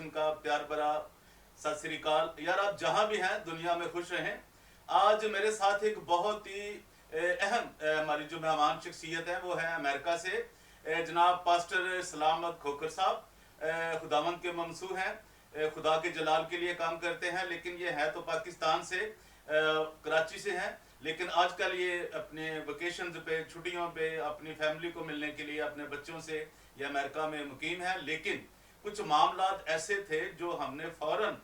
रोशन का प्यार भरा सत श्री अकाल। यार आप जहां भी हैं दुनिया में खुश रहें। आज मेरे साथ एक बहुत ही अहम हमारी जो मेहमान शख्सियत है वो है अमेरिका से जनाब पास्टर सलामत खोकर साहब। खुदावंद के ममसू हैं, खुदा के जलाल के लिए काम करते हैं, लेकिन ये है तो पाकिस्तान से, कराची से हैं, लेकिन आजकल ये अपने वेकेशन पे, छुट्टियों पे अपनी फैमिली को मिलने के लिए अपने बच्चों से ये अमेरिका में मुकीम है। लेकिन कुछ मामलात ऐसे थे जो हमने फ़ौरन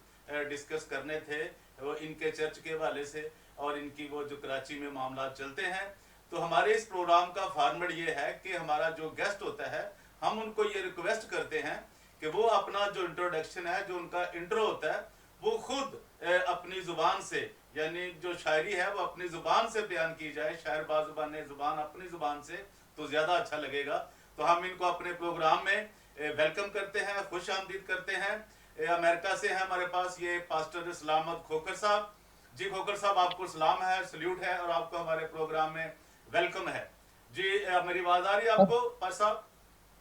डिस्कस करने थे वो इनके चर्च के हवाले से और इनकी वो जो कराची में मामलात चलते हैं। तो हमारे इस प्रोग्राम का फॉर्मेट ये है कि हमारा जो गेस्ट होता है हम उनको ये रिक्वेस्ट करते हैं कि वो अपना जो इंट्रोडक्शन है, जो उनका इंट्रो होता है, वो खुद अपनी ज़ुबान से, यानी जो शायरी है वो अपनी ज़ुबान से बयान की जाए। शायर बाज़ुबान ज़ुबान अपनी ज़ुबान से तो ज़्यादा अच्छा लगेगा। तो हम इनको अपने प्रोग्राम में वेलकम करते हैं, खुश आमदीद करते हैं। अमेरिका से है हमारे पास ये पास्टर सलामत खोकर साहब। जी खोकर साहब, आपको सलाम है, सल्यूट है और आपको हमारे प्रोग्राम में वेलकम है। जी मेरी आवाज़ आ रही है आपको पास साहब?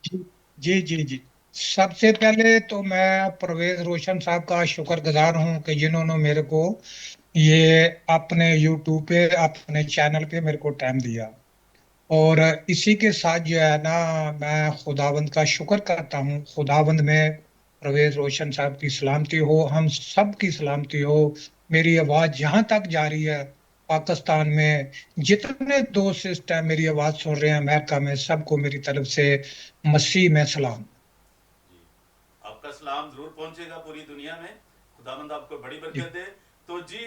जी जी जी जी। सबसे पहले तो मैं परवेज रोशन साहब का शुक्रगुजार हूं कि जिन्होंने मेरे को ये अपने यूट्यूब पे, अपने चैनल पे मेरे को टाइम दिया। और इसी के साथ जो है ना, मैं खुदावंद का शुक्र करता हूँ। खुदावंद में परवेज रोशन साहब की सलामती हो, हम सब की सलामती हो। मेरी आवाज जहां तक जा रही है पाकिस्तान में, जितने दोस्त इस टाइम मेरी आवाज सुन रहे हैं अमेरिका में, सबको मेरी तरफ से मसीह में सलाम। जी, आपका सलाम जरूर पहुंचेगा पूरी दुनिया में। खुदावंद आपको बड़ी जी बरकत दे। तो जी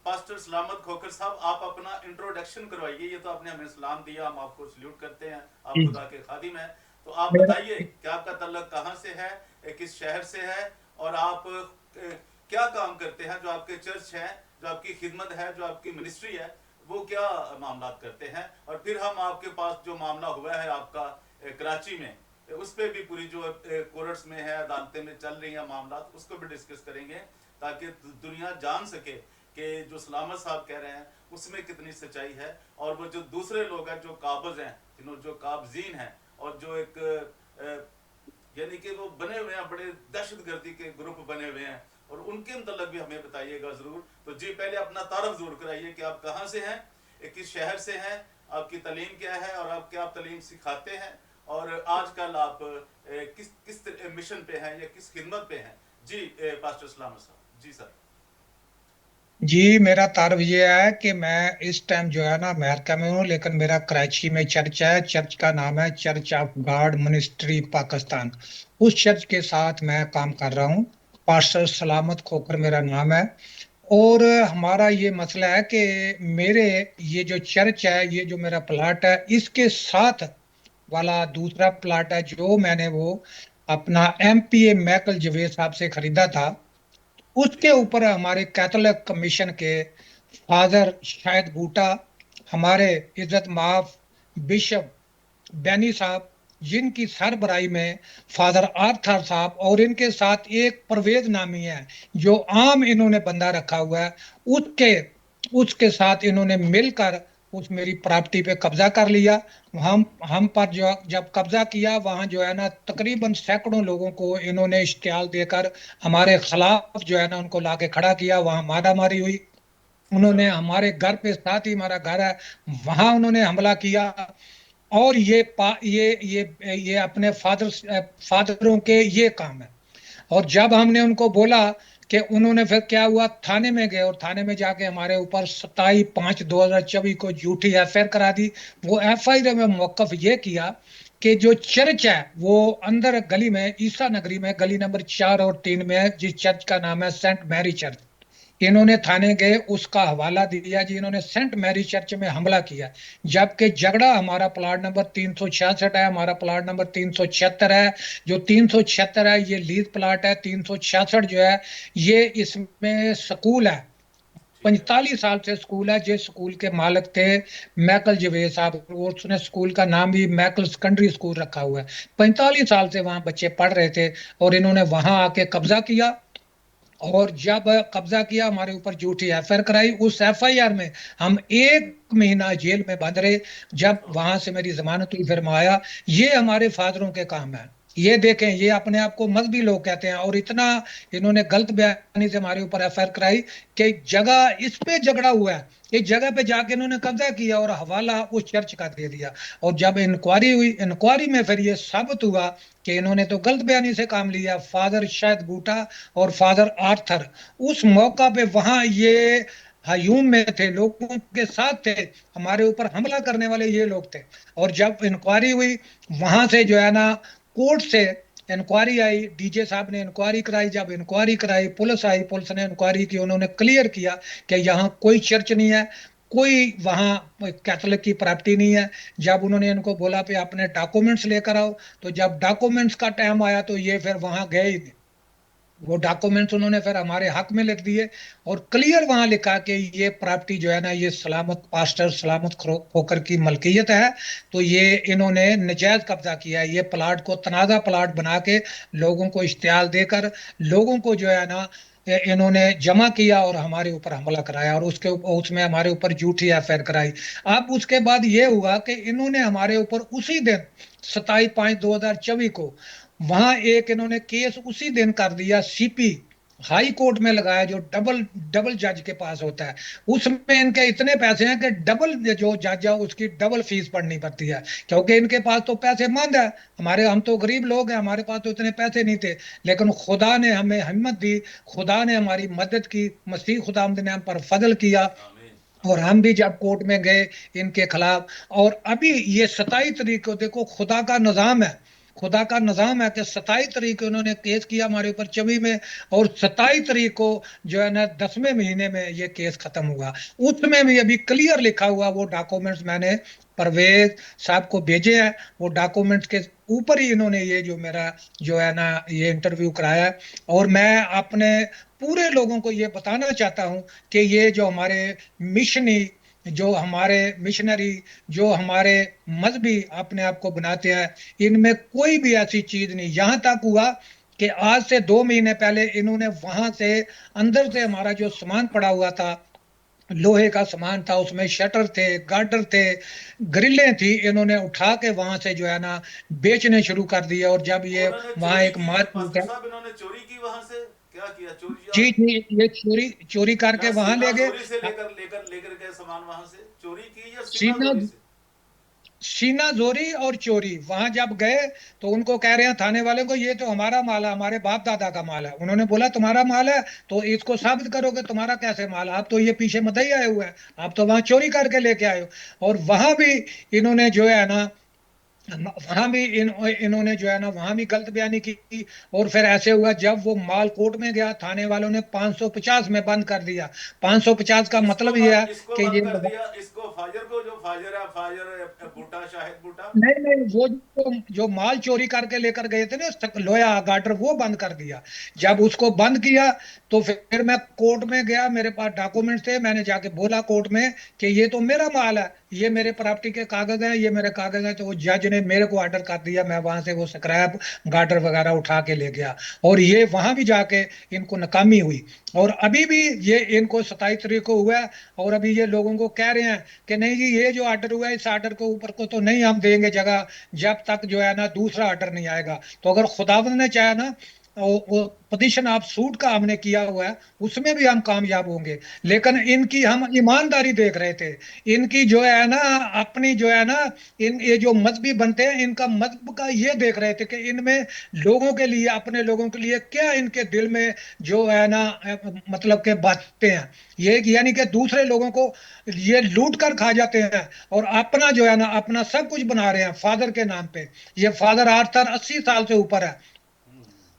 पास्टर सलामत खोकर साहब, आप अपना इंट्रोडक्शन करवाइए। ये तो आपने हमें सलाम दिया, हम आपको सल्यूट करते हैं, आप जी। खुदा के खादिम हैं। तो आप मेरा बताइए कि आपका तल्लक कहाँ से है, किस शहर से है, और आप क्या काम करते हैं, जो आपके चर्च है, जो आपकी खिदमत है, जो आपकी मिनिस्ट्री है, वो क्या मामला करते हैं। और फिर हम आपके पास जो मामला हुआ है आपका कराची में, उस पर भी पूरी जो कोर्ट्स में है, अदालतें में चल रही है मामला, उसको भी डिस्कस करेंगे ताकि दुनिया जान सके कि जो सलामत साहब कह रहे हैं उसमें कितनी सच्चाई है। और वो जो दूसरे लोग हैं जो काबज हैं, जो काबजीन हैं, और जो एक यानी कि वो बने हुए हैं, बड़े दहशतगर्दी के ग्रुप बने हुए हैं, और उनके मतलब भी हमें बताइएगा ज़रूर। तो जी पहले अपना तारफ ज़रूर कराइए कि आप कहाँ से हैं, किस शहर से हैं, आपकी तालीम क्या है और आप क्या तालीम सिखाते हैं, और आजकल आप किस किस मिशन पे हैं या किस खिदमत पे हैं। जी पास्टर सलामत साहब। जी सर। जी, मेरा तारफ ये है कि मैं इस टाइम जो है ना अमेरिका में हूँ, लेकिन मेरा कराची में चर्च है। चर्च का नाम है church of God ministry Pakistan. उस चर्च के साथ मैं काम कर रहा हूँ। पास्टर सलामत खोकर मेरा नाम है। और हमारा ये मसला है कि मेरे ये जो चर्च है, ये जो मेरा प्लाट है, इसके साथ वाला दूसरा प्लाट है जो मैंने वो अपना MPA मैकल जवेद साहब से खरीदा था। उसके जी ऊपर हमारे कैथोलिक कमीशन के फादर शायद बूटा, हमारे इज्जत माफ बिशप बैनी साहब, जिनकी सरबराही में फादर आर्थर साहब और इनके साथ एक परवेज नामी है जो आम इन्होंने बंदा रखा हुआ है, उसके उसके साथ इन्होंने मिलकर उस मेरी प्रॉपर्टी पे कब्जा कर लिया। हम पर जो जब कब्जा किया, वहां जो है ना तकरीबन सैकड़ों लोगों को इन्होंने इश्तियाल देकर हमारे खिलाफ जो है ना उनको लाके खड़ा किया। वहां मारा मारी हुई। अच्छा। उन्होंने हमारे घर पे, साथ ही हमारा घर है, वहां उन्होंने हमला किया। और ये अपने फादरों के ये काम है। और जब हमने उनको बोला कि, उन्होंने फिर क्या हुआ, थाने में गए और थाने में जाके हमारे ऊपर 27/5/2024 को झूठी FIR करा दी। वो FIR में मौकफ ये किया कि जो चर्च है वो अंदर गली में, ईसा नगरी में, गली नंबर 4 और 3 में है, जिस चर्च का नाम है सेंट मैरी चर्च। इन्होंने थाने गए, उसका हवाला दिया जी इन्होंने सेंट मैरी चर्च में हमला किया। जबकि झगड़ा हमारा प्लाट नंबर 366 है, हमारा प्लाट नंबर 376 है। जो 376 है ये लीज प्लाट है। 366 जो है ये, इसमें स्कूल है। ठीक है। 45 साल से स्कूल है। जिस स्कूल के मालिक थे मैकल जवेद साहब, और उसने स्कूल का नाम भी मैकल सेकेंडरी स्कूल रखा हुआ है। 45 साल से वहां बच्चे पढ़ रहे थे, और इन्होंने वहां आके कब्जा किया। और जब कब्जा किया, हमारे ऊपर झूठी FIR कराई। उस FIR में हम 1 महीना जेल में बंद रहे। जब ओहो। वहां से मेरी जमानत हुई फिर मैं आया। ये हमारे फादरों के काम है। ये देखें, ये अपने आप को मजहबी लोग कहते हैं, और इतना इन्होंने गलत बयानी से हमारे ऊपर एफआईआर कराई कि जगह इस पे झगड़ा हुआ है, इस जगह पे जाके इन्होंने कब्जा किया और हवाला उस चर्च का दे दिया। और जब इंक्वायरी हुई, इंक्वायरी में फिर ये साबित हुआ कि इन्होंने तो गलत बयानी से काम लिया। फादर शायद बूटा और फादर आर्थर उस मौका पे वहां ये हयूम में थे, लोगों के साथ थे, हमारे ऊपर हमला करने वाले ये लोग थे। और जब इंक्वायरी हुई वहां से जो है ना, कोर्ट से इंक्वायरी आई, डीजे साहब ने इंक्वायरी कराई, जब इंक्वायरी कराई पुलिस आई, पुलिस ने इंक्वायरी की, उन्होंने क्लियर किया कि यहाँ कोई चर्च नहीं है, कोई वहाँ कैथोलिक की प्रॉपर्टी नहीं है। जब उन्होंने इनको बोला पे अपने डॉक्यूमेंट्स लेकर आओ, तो जब डॉक्यूमेंट्स का टाइम आया तो ये फिर वहां गए ही नहीं। वो डॉक्यूमेंट्स उन्होंने फिर हमारे हक में लिख दिए, और क्लियर वहां लिखा कि ये प्रॉपर्टी जो है ना, ये सलामत पास्टर सलामत खोकर की मलकियत है। तो ये इन्होंने नजायज कब्जा किया है, ये प्लाट को तनाजा प्लाट बना के लोगों को इश्तिहार देकर लोगों को जो है ना, इन्होंने जमा किया और हमारे ऊपर हमला कराया, और उसमें हमारे ऊपर झूठी एफआईआर कराई। अब उसके बाद ये हुआ कि इन्होंने हमारे ऊपर उसी दिन 27/5/2024 को वहां एक इन्होंने केस उसी दिन कर दिया, सीपी हाई कोर्ट में लगाया, जो डबल डबल जज के पास होता है। उसमें इनके इतने पैसे हैं कि डबल जो जज है उसकी डबल फीस पड़नी पड़ती है, क्योंकि इनके पास तो पैसे मंद है। हम तो गरीब लोग हैं, हमारे पास तो इतने पैसे नहीं थे। लेकिन खुदा ने हमें हिम्मत दी, खुदा ने हमारी मदद की, मसीह खुदावंद ने हम पर फजल किया, आमीन। और हम भी जब कोर्ट में गए इनके खिलाफ। और अभी ये 27 तारीख को, देखो खुदा का निजाम है, खुदा का निजाम है कि 27 तारीख को उन्होंने केस किया हमारे ऊपर 24 में, और 27 तारीख को जो है ना 10वें महीने में ये केस खत्म हुआ। उसमें भी अभी क्लियर लिखा हुआ, वो डॉक्यूमेंट्स मैंने परवेज साहब को भेजे हैं। वो डॉक्यूमेंट्स के ऊपर ही इन्होंने ये जो मेरा जो है ना ये इंटरव्यू कराया है। और मैं अपने पूरे लोगों को ये बताना चाहता हूं कि ये जो हमारे मिशनी, जो हमारे मिशनरी, जो हमारे मजहबी अपने आप को बनाते हैं, इनमें कोई भी ऐसी चीज नहीं। यहां तक हुआ कि आज से 2 महीने पहले इन्होंने वहां से अंदर से हमारा जो सामान पड़ा हुआ था, लोहे का सामान था, उसमें शटर थे, गार्डर थे, ग्रिलें थी, इन्होंने उठा के वहां से जो है ना बेचने शुरू कर दिए। और जब ये उन्होंने वहां चोरी एक की मार्केट पास्टर है, साहब, इन्होंने चोरी की वहां से? क्या किया? चोरी जी जी, ये चोरी चोरी या करके वहां सीना ले गए। जोरी से लेकर लेकर लेकर गए सामान वहां से? चोरी की या सीना सीना जोरी से? सीना जोरी और चोरी। वहां जब गए तो उनको कह रहे हैं थाने वाले को, ये तो हमारा माल है, हमारे बाप दादा का माल है। उन्होंने बोला तुम्हारा माल है तो इसको साबित करोगे, तुम्हारा कैसे माल है, आप तो ये पीछे मत ही आए हुए हैं, आप तो वहां चोरी करके लेके आए हो। और वहां भी इन्होंने जो है ना, वहां भी इन्होंने जो है ना वहां भी गलत बयानी की। और फिर ऐसे हुआ, जब वो माल कोर्ट में गया, थाने वालों ने 550 में बंद कर दिया। 550 का मतलब यह है इसको कि बंद ये कर दिया, इसको फाजर को, जो फाजर है, फाजर बूटा, शाहिद बूटा। नहीं नहीं, वो जो माल चोरी करके लेकर गए थे ना, लोया गाटर, वो बंद कर दिया। जब अच्छा। उसको बंद किया तो फिर मैं कोर्ट में गया, मेरे पास डॉक्यूमेंट थे, मैंने जाके बोला कोर्ट में कि ये तो मेरा माल है, ये मेरे प्रॉपर्टी के कागज हैं, ये मेरे कागज हैं। तो वो जज ने मेरे को ऑर्डर कर दिया, मैं वहां से वो स्क्रैप गाटर वगैरह उठा के ले गया। और ये वहां भी जाके इनको नाकामी हुई। और अभी भी ये इनको 27 तारीख को हुआ है, और अभी ये लोगों को कह रहे हैं कि नहीं जी, ये जो ऑर्डर हुआ है इस ऑर्डर के ऊपर को तो नहीं हम देंगे जगह, जब तक जो है ना दूसरा ऑर्डर नहीं आएगा। तो अगर खुदावंद ने चाहा ना, वो पोजीशन आप सूट का हमने किया हुआ है, उसमें भी हम कामयाब होंगे। लेकिन इनकी हम ईमानदारी देख रहे थे, इनकी जो है ना अपनी जो है ना, इन ये जो मजहबी बनते हैं, इनका मजहब का ये देख रहे थे कि इनमें लोगों के लिए, अपने लोगों के लिए क्या इनके दिल में जो है ना मतलब के बातें हैं। ये यानी कि दूसरे लोगों को ये लूट कर खा जाते हैं, और अपना जो है ना अपना सब कुछ बना रहे हैं फादर के नाम पे। ये फादर आर्थर 80 साल से ऊपर है,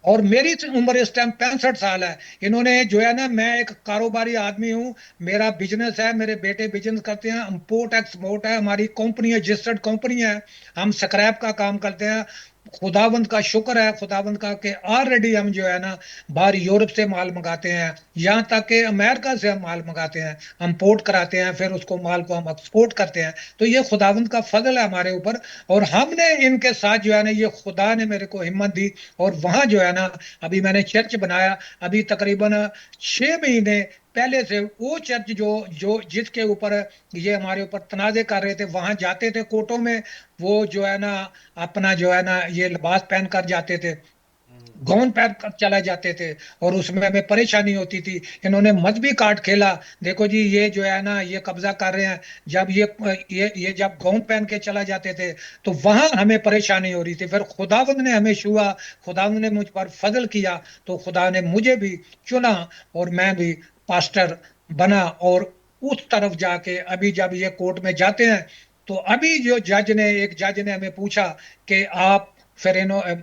और मेरी उम्र इस टाइम 65 साल है। इन्होंने जो है ना, मैं एक कारोबारी आदमी हूँ, मेरा बिजनेस है, मेरे बेटे बिजनेस करते हैं, इंपोर्ट एक्सपोर्ट है, हमारी कंपनी है, रजिस्टर्ड कंपनी है, हम स्क्रैप का काम करते हैं। खुदावंद का शुक्र है, खुदावंद का कि ऑलरेडी हम जो है ना बाहर यूरोप से माल मंगाते हैं, यहाँ तक कि अमेरिका से हम माल मंगाते हैं, हम पोर्ट कराते हैं, फिर उसको माल को हम एक्सपोर्ट करते हैं। तो ये खुदावंद का फजल है हमारे ऊपर। और हमने इनके साथ जो है ना, ये खुदा ने मेरे को हिम्मत दी, और वहां जो है ना अभी मैंने चर्च बनाया, अभी तकरीबन 6 महीने पहले से वो चर्च जो जो जिसके ऊपर ये हमारे ऊपर तनाजे कर रहे थे, वहां जाते थे कोर्टों में। वो जो है ना अपना जो है ना ये लिबास पहन कर जाते थे, हम्म, गाउन पहन कर चला जाते थे, और उसमें हमें परेशानी होती थी। इन्होंने मजहबी कार्ड खेला, देखो जी ये जो है ना ये कब्जा कर रहे हैं। जब ये जब गाउन पहन के चला जाते थे तो वहां हमें परेशानी हो रही थी। फिर खुदावंद ने हमें छुआ, खुदावंद ने मुझ पर फजल किया, तो खुदा ने मुझे भी चुना, और मैं भी पास्टर बना। और उस तरफ जाके अभी जब ये कोर्ट में जाते हैं, तो अभी जो एक जज ने हमें पूछा कि आप, फिर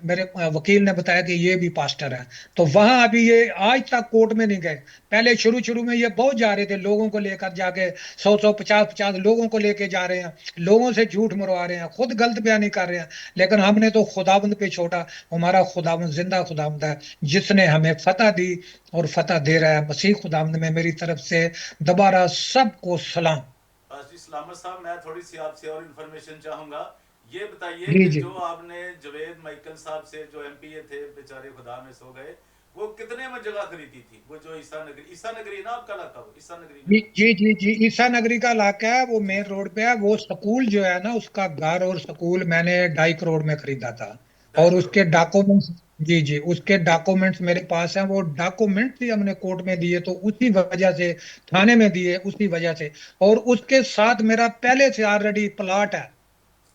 मेरे वकील ने बताया कि ये भी पास्टर है। तो वहां अभी ये आज तक कोर्ट में नहीं गए। पहले शुरू शुरू में ये बहुत जा रहे थे, लोगों को लेकर जाके 100 100 50 50 लोगों को लेके जा रहे हैं, लोगों से झूठ मरवा रहे हैं, खुद गलत बयानी कर रहे हैं। लेकिन हमने तो खुदाबंद पे छोड़ा। हमारा खुदाबंद जिंदा खुदाबंद है, जिसने हमें फतह दी और फतह दे रहा है। मसीह खुदाबंद में मेरी तरफ से दोबारा सबको सलाम। जी सलामत साहब, मैं थोड़ी सी आपसे और इन्फॉर्मेशन चाहूंगा। ये बताइए जी कि जी जो आपने जवेद माइकल साहब से, जो एमपीए थे, बेचारे खुदा में सो गए, वो कितने में जगह खरीदी थी? वो जो ईसा नगरी ना आपका इलाका, वो ईसा नगरी में जी ना? जी जी जी, ईसा नगरी का इलाका है, वो जी मेन रोड पे है। वो स्कूल जो है ना, उसका घर और स्कूल मैंने 2.5 करोड़ में खरीदा था। ढाई और करोड़ उसके डॉक्यूमेंट्स, जी जी, उसके डॉक्यूमेंट्स मेरे पास हैं। वो डॉक्यूमेंट्स ही हमने कोर्ट में दिए, तो उसी वजह से थाने में दिए, उसी वजह से। और उसके साथ मेरा पहले से ऑलरेडी प्लाट है,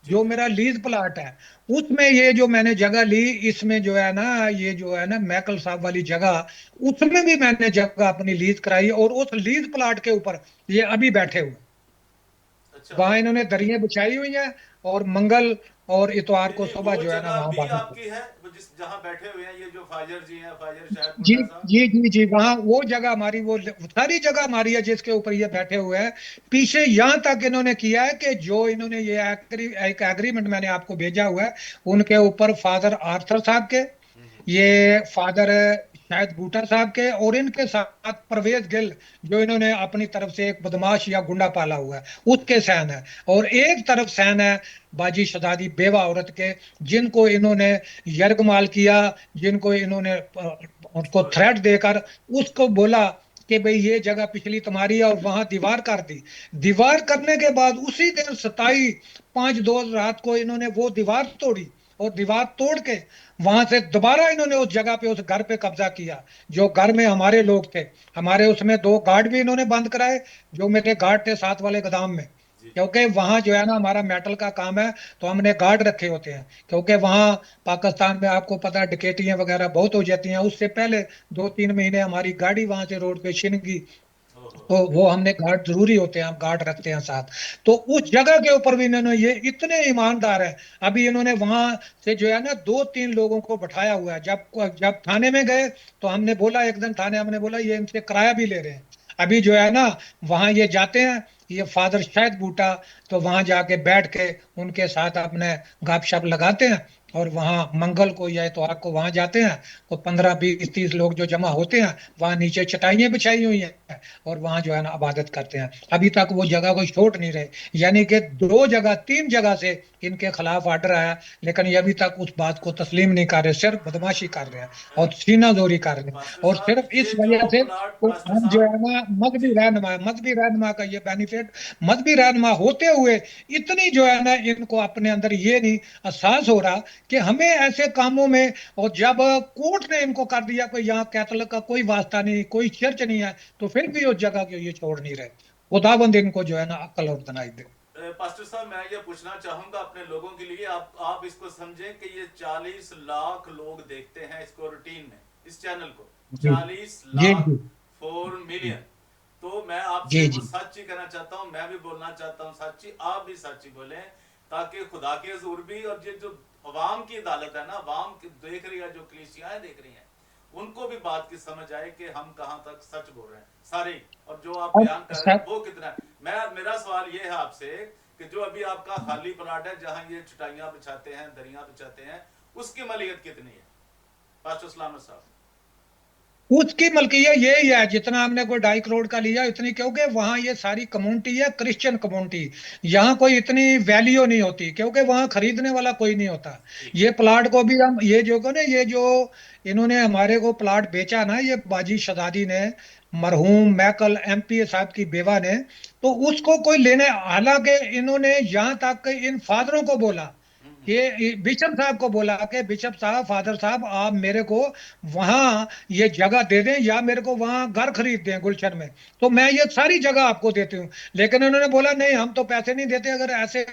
जो ठीक है। मेरा लीज प्लाट है। उसमें ये जो मैंने जगह ली, इसमें जो है ना, ये जो है ना मैकल साहब वाली जगह, उसमें भी मैंने जगह अपनी लीज कराई, और उस लीज प्लाट के ऊपर ये अभी बैठे हुए। अच्छा। वहां इन्होंने दरियां बिछाई हुई हैं, और मंगल और इतवार नहीं को नहीं, सुबह वो जो है ना जगह वहां भी बात। आपकी है, वो जिस जहाँ बैठे हुए हैं ये जो फाजर जी हैं, फाजर शायद जी बूटा साहब? जी जी जी, वहां वो जगह हमारी, वो सारी जगह हमारी है जिसके ऊपर ये बैठे हुए हैं। पीछे यहां तक इन्होंने किया है कि जो इन्होंने ये एक एग्रीमेंट मैंने आपको भेजा हुआ है, उनके ऊपर फादर आर्थर साहब के, ये फादर शायद बूटा साहब के, और इनके साथ परवेज गिल, जो इन्होंने अपनी तरफ से एक बदमाश या गुंडा पाला हुआ है, उसके सैन है। और एक तरफ सैन है बाजी शदादी बेवा औरत के, जिनको इन्होंने यरगमाल किया, जिनको इन्होंने उसको एक्सप्लॉइट थ्रेट किया। देकर उसको बोला कि भाई ये जगह पिछली तुम्हारी है, और वहां दीवार कर दी। दीवार करने के बाद उसी दिन 27/5/2 रात को इन्होंने वो दीवार तोड़ी, और दीवार तोड़ के वहां से दोबारा इन्होंने उस जगह पे, उस घर पे कब्जा किया, जो घर में हमारे लोग थे। हमारे उसमें 2 गार्ड भी इन्होंने बंद कराए, जो मेरे गार्ड थे साथ वाले गोदाम में। जी क्योंकि वहां जो है ना हमारा मेटल का काम है, तो हमने गार्ड रखे होते हैं। क्योंकि वहां पाकिस्तान में आपको पता है डकैतियां वगैरह बहुत हो जाती हैं। उससे पहले 2 3 महीने हमारी गाड़ी वहां से रोड पे छिन गई, ओहो। तो वो हमने गार्ड जरूरी होते हैं, हम गार्ड रखते हैं साथ। तो उस जगह के ऊपर भी इन्होंने, ये इतने ईमानदार है। अभी इन्होंने वहां से जो है ना 2 3 लोगों को बैठाया हुआ है। जब जब थाने में गए, तो हमने बोला, एक दिन थाने हमने बोला ये इनसे किराया भी ले रहे हैं। अभी जो है ना वहां ये जाते हैं, ये फादर शायद बूटा, तो वहां जाके बैठ के उनके साथ अपने गपशप लगाते हैं। और वहां मंगल को या इतवार को वहां जाते हैं, तो 15 20 30 लोग जो जमा होते हैं, वहां नीचे चटाइयां बिछाई हुई हैं, और वहां जो है ना इबादत करते हैं। अभी तक वो जगह को छोड़ नहीं रहे। यानी कि 2 जगह 3 जगह से इनके खिलाफ ऑर्डर आया, लेकिन ये अभी तक उस बात को तस्लीम नहीं कर रहे, सिर्फ बदमाशी कर रहे हैं और सीनाजोरी कर रहे हैं। पास्टर और साहब, सिर्फ इस ये जो वजह से प्लाट, तो पास्टर हम जो साहब, है ना मजहबी जी रहनुमा, मजहबी रहनुमा का ये बेनिफिट, मजहबी रहनुमा होते हुए इतनी जो है ना इनको अपने अंदर ये नहीं एहसास हो रहा कि हमें ऐसे कामों में, और जब कोर्ट ने इनको कर दिया कि यहाँ कैथोलिक का कोई वास्ता नहीं, कोई चर्च नहीं है, तो फिर भी उस जगह को ये छोड़ नहीं रहे। खुदाबंद इनको जो है ना अक्ल और दनाई दे। पास्टर साहब, मैं ये पूछना चाहूंगा अपने लोगों के लिए, आप इसको समझें कि ये 40 लाख लोग देखते हैं इसको रूटीन में, इस चैनल को, जी 40 लाख, जी 4 मिलियन। तो मैं आपसे जी वो जी सच ही कहना चाहता हूँ, मैं भी बोलना चाहता हूँ सच ही, आप भी सच ही बोलें, ताकि खुदा के हजूर भी, और ये जो अवाम की अदालत है ना, अवाम देख रही है, जो कलीसियाएं देख रही हैं, उनको भी बात की समझ आए कि हम कहां तक सच बोल रहे हैं सारे ही, और जो आप अब बयान कर रहे हैं सर, वो कितना है। मेरा सवाल ये है आपसे कि जो अभी आपका खाली प्लाट है, जहां ये चटाइयां बिछाते हैं, दरियां बिछाते हैं, उसकी मलियत कितनी है, पास्टर सलामत साहब? उसकी मलकियत यही है, जितना हमने कोई 2.5 करोड़ का लिया इतनी, क्योंकि वहां ये सारी कम्युनिटी है क्रिश्चियन कम्युनिटी। यहाँ कोई इतनी वैल्यू नहीं होती, क्योंकि वहां खरीदने वाला कोई नहीं होता। ठीक ये है। प्लाट को भी हम, ये जो को ना, ये जो इन्होंने हमारे को प्लाट बेचा ना, ये बाजी शहजादी ने, मरहूम मैकल एमपीए साहब की बेवा ने, तो उसको कोई लेने, हालांकि इन्होंने यहाँ तक कि इन फादरों को बोला, हम्म। ये बिशप साहब को बोला कि बिशप साहब, फादर साहब, आप मेरे को वहां ये जगह दे दें, या मेरे को वहां घर खरीद दें गुलशन में, तो मैं ये सारी जगह आपको देती हूँ। लेकिन उन्होंने बोला नहीं, हम तो पैसे नहीं देते, अगर ऐसे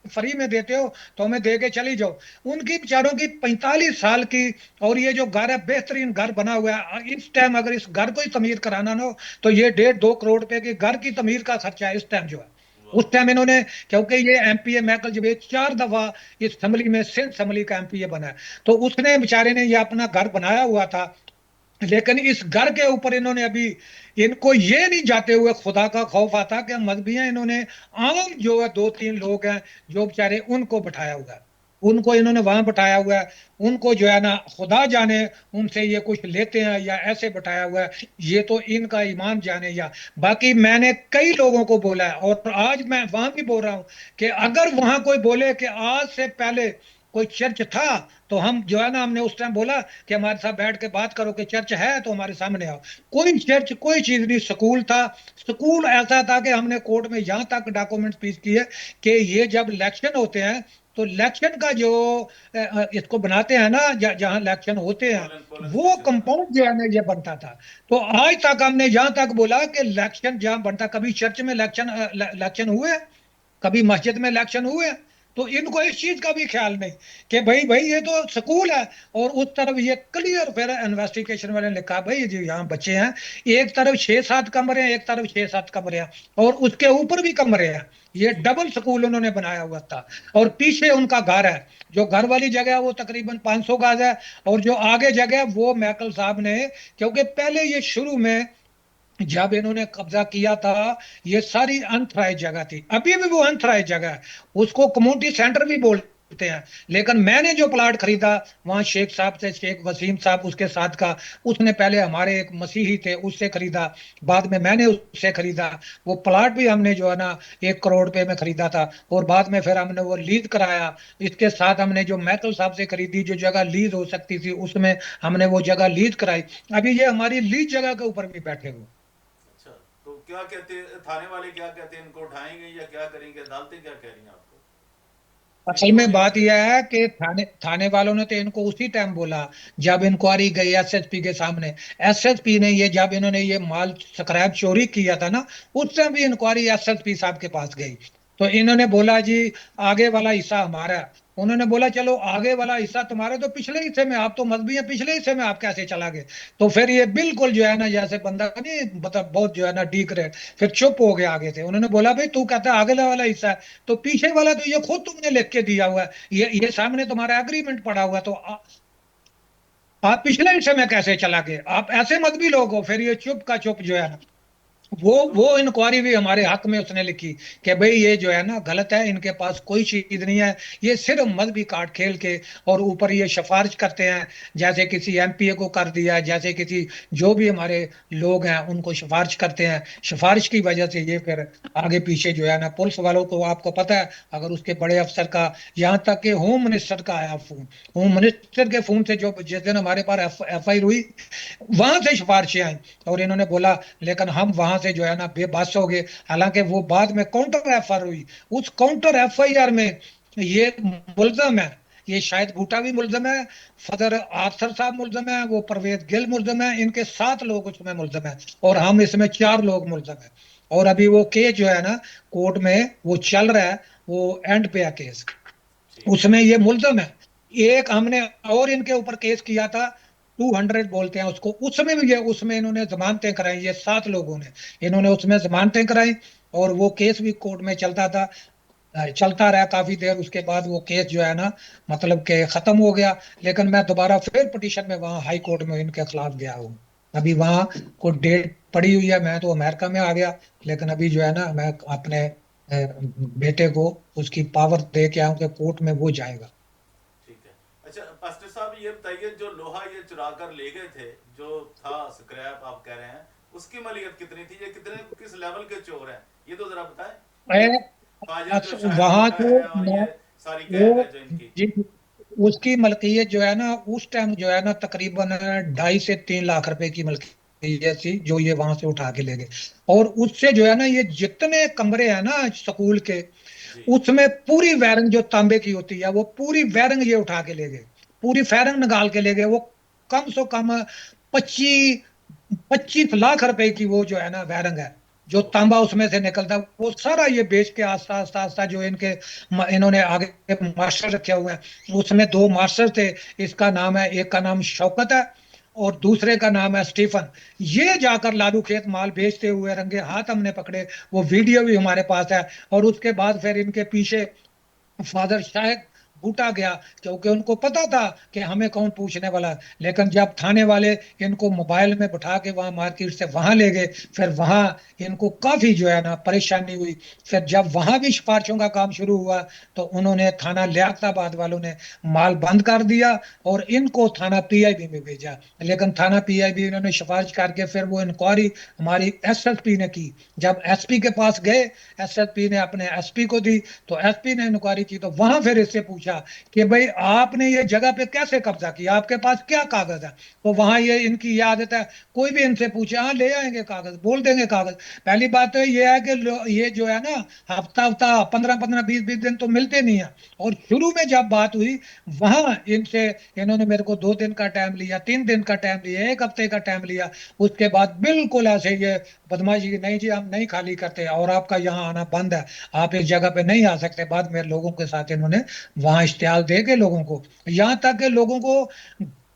फ्री में देते हो तो हमें दे के चली जाओ। उनकी बेचारों की 45 साल की, और ये जो घर है बेहतरीन घर बना हुआ है, इस टाइम अगर इस घर को ही तमीर कराना ना हो तो ये 1.5-2 करोड़ रुपए के घर की तमीर का खर्चा है इस टाइम जो है। वाह। उस टाइम इन्होंने, क्योंकि ये एमपीए मैकल जवेद 4 दफा इस असेंबली में, सिंध असेंबली का एमपीए बना है, तो उसने बेचारे ने ये अपना घर बनाया हुआ था। लेकिन इस घर के ऊपर इन्होंने अभी, इनको ये नहीं जाते हुए खुदा का खौफ आता कि मजहबी हैं, इन्होंने आम जो है 2-3 लोग हैं जो बेचारे, उनको बैठाया हुआ है, उनको इन्होंने वहां बैठाया हुआ है। उनको जो है ना, खुदा जाने उनसे ये कुछ लेते हैं या ऐसे बैठाया हुआ है, ये तो इनका ईमान जाने। या बाकी मैंने कई लोगों को बोला है, और आज मैं वहां भी बोल रहा हूं कि अगर वहां कोई बोले कि आज से पहले कोई चर्च था, तो हम जो है ना, हमने उस टाइम बोला कि हमारे साथ बैठ के बात करो कि चर्च है तो हमारे सामने आओ। कोई चर्च कोई चीज नहीं, स्कूल था। स्कूल ऐसा था कि हमने कोर्ट में यहां तक डॉक्यूमेंट पेश किए कि ये जब इलेक्शन होते हैं, तो इलेक्शन का जो इसको बनाते हैं ना, जहां इलेक्शन होते हैं, पोलन पोलन वो स्टेशन बना। कंपाउंड जो है ना, ये बनता था। तो आज तक हमने यहां तक बोला कि इलेक्शन जहां बनता, कभी चर्च में इलेक्शन इलेक्शन हुए, कभी मस्जिद में इलेक्शन हुए, तो इनको इस चीज का भी ख्याल नहीं कि भाई भाई ये तो स्कूल है। और उस तरफ ये क्लियर, फिर इन्वेस्टिगेशन वाले ने लिखा भाई ये जो यहाँ बच्चे हैं, एक तरफ 6-7 कमरे हैं, एक तरफ 6-7 कमरे हैं, और उसके ऊपर भी कमरे हैं। ये ठीक है। डबल स्कूल उन्होंने बनाया हुआ था। और पीछे उनका घर है, जो घर वाली जगह है वो तकरीबन 500 गज है, और जो आगे जगह है वो मैकल साहब ने, क्योंकि पहले ये शुरू में जब इन्होंने कब्जा किया था, ये सारी अनथराइज जगह थी, अभी भी वो अनथराइज जगह है, उसको कम्युनिटी सेंटर भी बोलते हैं। लेकिन मैंने जो प्लाट खरीदा वहां शेख साहब से, शेख वसीम साहब उसके साथ का, उसने पहले हमारे एक मसीही थे उससे खरीदा, बाद में मैंने उससे खरीदा। वो प्लाट भी हमने जो है ना 1 करोड़ रुपए में खरीदा था, और बाद में फिर हमने वो लीज कराया। इसके साथ हमने जो मैकल साहब से खरीदी, जो जगह लीज हो सकती थी उसमें हमने वो जगह लीज कराई। अभी ये हमारी लीज जगह के ऊपर भी बैठे हुए। अच्छा, तो क्या कहते, थाने वाले क्या कहते हैं, इनको उठाएंगे या क्या करेंगे, अदालतें क्या कह रही हैं आपको कि असल क्यों में नहीं बात उठ रहे? यह है कि थाने थाने वालों ने तो इनको उसी टाइम बोला जब इंक्वायरी गई एसएसपी के सामने। एसएसपी ने ये, जब इन्होंने ये माल स्क्रैप चोरी किया था ना, उस टाइम भी इंक्वायरी एसएसपी साहब के पास गई। तो इन्होंने बोला जी आगे वाला हिस्सा हमारा है। उन्होंने बोला चलो आगे वाला हिस्सा तुम्हारा, तो पिछले हिस्से में आप तो मजबी हैं, पिछले हिस्से में आप कैसे चला गए? तो फिर ये बिल्कुल जो है ना, जैसे बंदा नहीं, मतलब बहुत जो है ना डी ग्रेड, फिर चुप हो गया आगे से। उन्होंने बोला भाई तू कहता है आगे वाला हिस्सा है, तो पीछे वाला तो ये खुद तुमने लिख के दिया हुआ है, ये सामने तुम्हारा एग्रीमेंट पड़ा हुआ है, तो आप पिछले हिस्से में कैसे चला गए? आप ऐसे मत भी लोग हो। फिर ये चुप का चुप जो है ना, तो वो इंक्वायरी भी हमारे हक में उसने लिखी कि भाई ये जो है ना गलत है, इनके पास कोई चीज नहीं है, ये सिर्फ मजहबी काट खेल के, और ऊपर ये सिफारिश करते हैं, जैसे किसी एमपीए को कर दिया, जैसे किसी जो भी हमारे लोग हैं उनको सिफारिश करते हैं। सिफारिश की वजह से ये फिर आगे पीछे जो है ना, पुलिस वालों को आपको पता है, अगर उसके बड़े अफसर का, यहाँ तक कि होम मिनिस्टर का आया फोन, होम मिनिस्टर के फोन से जो जिस दिन हमारे पास एफ आई हुई, वहां से सिफारिशें आई, और इन्होंने बोला, लेकिन हम वहां से जो है ना बेबस हो गए। हालांकि वो बाद में काउंटर एफआईआर हुई, उस काउंटर एफआईआर में ये मुलजम है, ये शायद भूटा भी मुलजम है, फदर आर्थर साहब मुलजम है, वो परवेज गिल मुलजम है, इनके 7 लोग उसमें मुलजम है, और हम इसमें 4 लोग मुलजम है। और अभी वो केस जो है ना कोर्ट में वो चल रहा है, वो एंड पे है केस, ठीक है। उसमें ये मुलजम है। एक हमने और इनके ऊपर केस किया था, 200 बोलते हैं उसको, उसमें भी ये, उसमें इन्होंने जमानतें कराई, ये 7 लोगों ने, इन्होंने उसमें जमानतें कराई, और वो केस भी कोर्ट में चलता था, चलता रहा काफी देर। उसके बाद वो केस जो है ना, मतलब कि खत्म हो गया। लेकिन मैं दोबारा फिर पिटीशन में वहाँ हाई कोर्ट में इनके खिलाफ गया हूँ। अभी वहाँ को डेट पड़ी हुई है, मैं तो अमेरिका में आ गया, लेकिन अभी जो है ना मैं अपने बेटे को उसकी पावर दे के आऊं कि कोर्ट में वो जाएगा। ठीक है। अच्छा पास्टर साहब, ये बताइए, जो लोहा ये चुरा कर ले गए थे, जो था स्क्रैप आप कह रहे हैं, उसकी मलियत कितनी थी, ये कितने किस लेवल के चोर हैं, ये तो जरा बताएं। ये फाजिल जो शाहिद वहां भुट्टा तो है और ये सारी गैंग वो है जो इनकी। जी, उसकी मलकियत जो है ना उस टाइम जो है ना तकरीबन 2.5 से 3 लाख रुपए की मलकियत थी, जो ये वहां से उठा के ले गए। और उससे जो है ना ये जितने कमरे हैं ना स्कूल के, जी उसमें पूरी वायरिंग जो तांबे की होती है वो पूरी वायरिंग ये उठा के ले गए, पूरी फायरिंग निकाल के ले गए। वो कम से कम 25 25 लाख रुपए की वो जो है ना वायरिंग है, जो ओहो। तांबा उसमें से निकलता है, वो सारा ये बेच के आस्ता आस्ता आस्ता जो इनके इन्होंने आगे मास्टर रखे हुए हैं। उसमें 2 मास्टर थे, इसका नाम है, एक का नाम शौकत है और दूसरे का नाम है स्टीफन। ये जाकर लालू खेत माल बेचते हुए रंगे हाथ हमने पकड़े, वो वीडियो भी हमारे पास है। और उसके बाद फिर इनके पीछे फादर शायद बूटा गया, क्योंकि उनको पता था कि हमें कौन पूछने वाला है। लेकिन जब थाने वाले इनको मोबाइल में बिठा के वहां मार्केट से वहां ले गए, फिर वहां इनको काफी जो है ना परेशानी हुई। फिर जब वहां भी सिफारिशों का काम शुरू हुआ, तो उन्होंने थाना लियाकताबाद वालों ने माल बंद कर दिया और इनको थाना पीआईबी में भेजा। लेकिन थाना पीआईबी इन्होंने सिफारिश करके फिर वो इंक्वायरी हमारी एसएसपी ने की। जब एसपी के पास गए, एसएसपी ने अपने एसपी को दी, तो एसपी ने इंक्वायरी की, तो वहां फिर इससे पूछा कि भाई आपने ये जगह पे कैसे कब्जा किया, आपके पास क्या कागज है। तो वहां ये इनकी ये आदत है, कोई भी इनसे पूछे हाँ ले आएंगे कागज, बोल देंगे कागज। पहली बात तो ये है कि ये जो है ना हफ्ता हफ्ता 15 15 20 20 दिन तो मिलते नहीं है। और शुरू में जब बात हुई, वहां इनसे इन्होंने मेरे को 2 दिन का टाइम लिया, 3 दिन का टाइम लिया, एक हफ्ते का टाइम लिया। उसके बाद बिल्कुल ऐसे ये बदमाशी की, नहीं जी हम नहीं खाली करते और आपका यहाँ आना बंद है, आप इस जगह पे नहीं आ सकते। बाद में लोगों के साथ इन्होंने वहां इश्तिहार दे के लोगों को, यहाँ तक के लोगों को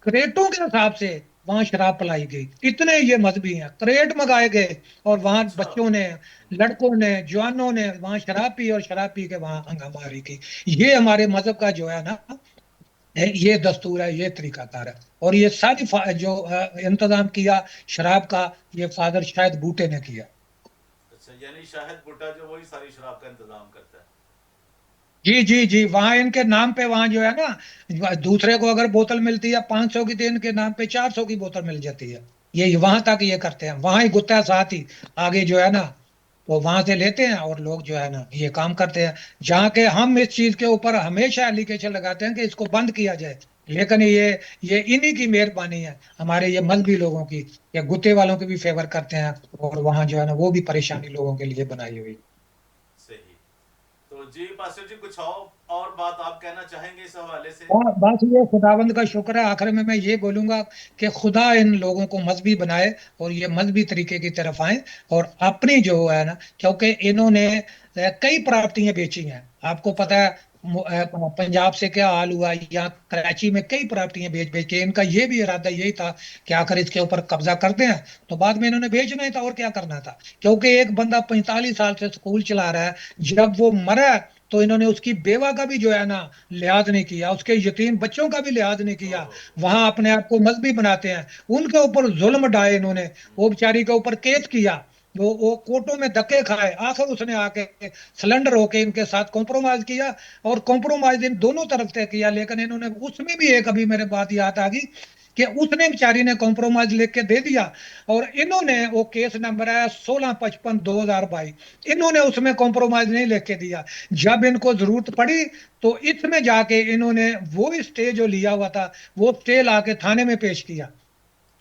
क्रेटों के हिसाब से वहां शराब पिलाई गई। इतने ये मजबी हैं, क्रेट मंगाए गए और वहां अच्छा। बच्चों ने, लड़कों ने, जवानों ने वहां शराब पी और शराब पी के वहां हंगामारी की। ये हमारे मजहब का जो है ना ये दस्तूर है, ये तरीकाकार है। और ये सारी जो इंतजाम किया शराब का, ये फादर शायद बूटे ने किया। अच्छा, यानी शाहिद भुट्टा जो वही सारी शराब का इंतजाम करता है। जी जी जी, वहां इनके नाम पे वहां जो है ना दूसरे को अगर बोतल मिलती है 500 की, तो इनके नाम पे 400 की बोतल मिल जाती है। ये वहां तक ये करते हैं, वहां ही गुत्ता है साथ ही, आगे जो है ना वो वहां से लेते हैं और लोग जो है ना ये काम करते हैं। जहाँ के हम इस चीज के ऊपर हमेशा एलिगेशन लगाते हैं कि इसको बंद किया जाए, लेकिन ये इन्हीं की मेहरबानी है, हमारे ये मजहबी लोगों की, या गुत्ते वालों की भी फेवर करते हैं। और वहां जो है ना वो भी परेशानी लोगों के लिए बनाई हुई। सही। तो जी पास्टर जी, कुछ और बात आप कहना चाहेंगे इस हवाले से? और बस ये खुदावंद का शुक्र है, आखिर में मैं ये बोलूंगा कि खुदा इन लोगों को मजहबी बनाए और ये मजहबी तरीके की तरफ आए। और अपनी जो है ना, क्योंकि इन्होंने कई प्रॉपर्टियां बेची हैं, आपको अच्छा। पता है। पंजाब से क्या हाल हुआ, यहाँ कराची में कई प्रॉपर्टियां बेच बेच के इनका ये भी इरादा यही था कि आखिर इसके ऊपर कब्जा करते हैं। तो बाद में इन्होंने बेचना ही था और क्या करना था, क्योंकि एक बंदा 45 साल से स्कूल चला रहा है, जब वो मरा तो इन्होंने उसकी बेवा का भी जो है ना लिहाज नहीं किया, उसके यतीम बच्चों का भी लिहाज नहीं किया। ओहो। वहां अपने आप को मजहबी बनाते हैं, उनके ऊपर जुल्म ढाए इन्होंने, वो बेचारी के ऊपर केस किया, वो कोर्टों में धक्के खाए, आखिर उसने आके सिलेंडर होके इनके साथ कॉम्प्रोमाइज किया। और कॉम्प्रोमाइज इन दोनों तरफ से किया, लेकिन इन्होंने उसमें भी एक, अभी मेरे बात याद आ गई कि उसने बेचारी ने कॉम्प्रोमाइज लिख के दे दिया। और इन्होंने, वो केस नंबर है 1655/2022, इन्होंने उसमें कॉम्प्रोमाइज नहीं लिख के दिया। जब इनको जरूरत पड़ी, तो इसमें जाके इन्होंने वो स्टे जो लिया हुआ था, वो स्टे लाके थाने में पेश किया।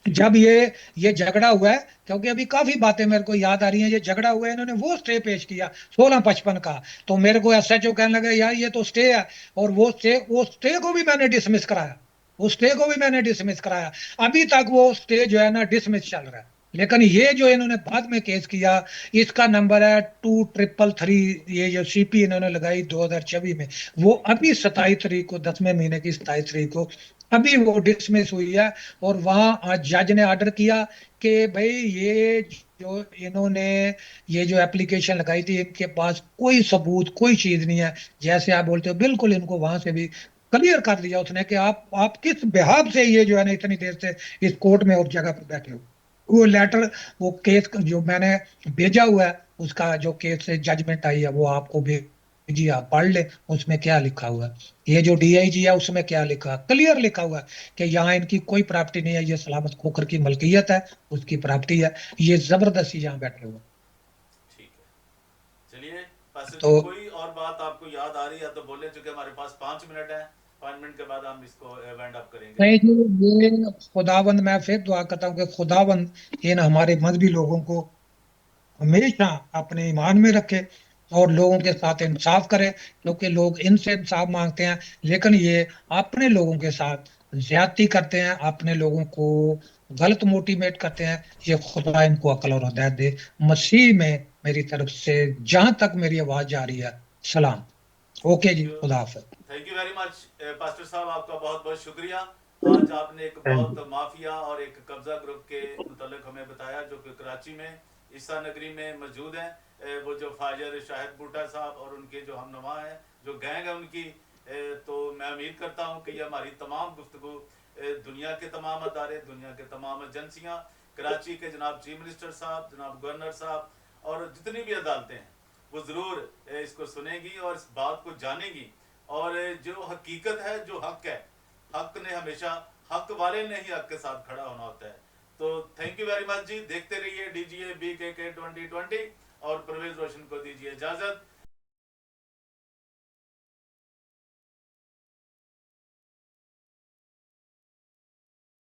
जी। जब ये झगड़ा हुआ है, क्योंकि अभी काफी बातें मेरे को याद आ रही हैं, ये झगड़ा हुआ है, इन्होंने वो स्टे पेश किया 1655 का। तो मेरे को एसएचओ कहने लगे यार ये तो स्टे है, और वो स्टे को भी मैंने डिसमिस कराया, उस स्टे को भी मैंने डिसमिस कराया। अभी तक वो स्टे जो है ना डिसमिस चल रहा है। लेकिन ये जो इन्होंने बाद में केस किया, इसका नंबर है 2333, ये जो सीपी इन्होंने लगाई 2024 में, वो जी। अभी 27 तारीख को, 10वें महीने की 27 तारीख को अभी वो डिसमिस हुई है। और वहां आज जज ने ऑर्डर किया कि भाई ये जो इन्होंने ये जो एप्लीकेशन लगाई थी, इनके पास कोई सबूत कोई चीज नहीं है, जैसे आप बोलते हो बिल्कुल, इनको वहां से भी क्लियर कर दिया उसने कि आप किस बिहाफ से ये जो है ना इतनी देर से इस कोर्ट में और जगह पर बैठे हो। वो लेटर, वो केस जो मैंने भेजा हुआ है, उसका जो केस से जजमेंट आई है वो आपको भेज जी आप पढ़ ले, उसमें क्या लिखा हुआ है। ये जो डीआईजी है उसमें क्या लिखा है, क्लियर लिखा हुआ है कि यहाँ इनकी कोई प्रॉपर्टी नहीं है, ये सलामत खोखर की मलकियत है, उसकी प्रॉपर्टी है, ये जबरदस्ती यहाँ बैठे हुए हैं। ठीक है, चलिए पास्टर तो जी, कोई और बात आपको याद आ रही है तो बोले, चूंकि हमारे पास 5 मिनट है, 5 मिनट के बाद हम इसको वाइंड अप करेंगे। नहीं जी, ये खुदावंद, मैं फिर दुआ करता हूँ कि खुदावंद इन हमारे मजहबी लोगों को हमेशा अपने ईमान में रखे और लोगों के साथ इंसाफ करे, क्योंकि लोग इनसे इंसाफ मांगते हैं, लेकिन ये अपने लोगों के साथ ज्यादती करते हैं, अपने लोगों को गलत मोटिवेट करते हैं। ये खुदा इनको अकल और हिदायत दे, मसीह में मेरी तरफ से जहां तक मेरी आवाज जा रही है, सलाम। ओके थैंक जी, यू, खुदा हाफिज। Thank you very much pastor साहब, आपका बहुत बहुत शुक्रिया। आज आपने एक थैंक बहुत माफिया और एक कब्जा ग्रुप के मुतालिक हमें बताया, जो कि कराची में ईसा नगरी में मौजूद है। वो जो फाजर शाहिद बूटा साहब और उनके जो हम नमा हैं, जो गैंग है उनकी, तो मैं उम्मीद करता हूँ कि ये हमारी तमाम गुफ्तगू दुनिया के तमाम अदारे, दुनिया के तमाम एजेंसियाँ, कराची के जनाब चीफ मिनिस्टर साहब, जनाब गवर्नर साहब और जितनी भी अदालतें हैं, वो ज़रूर इसको सुनेगी और इस बात को जानेगी। और जो हकीकत है, जो हक है, हक ने हमेशा, हक वाले ने ही हक के साथ खड़ा होना होता है। तो थैंक यू वेरी मच जी, देखते रहिए DGA BKK 2020 और परवेज रोशन को दीजिए इजाज़त।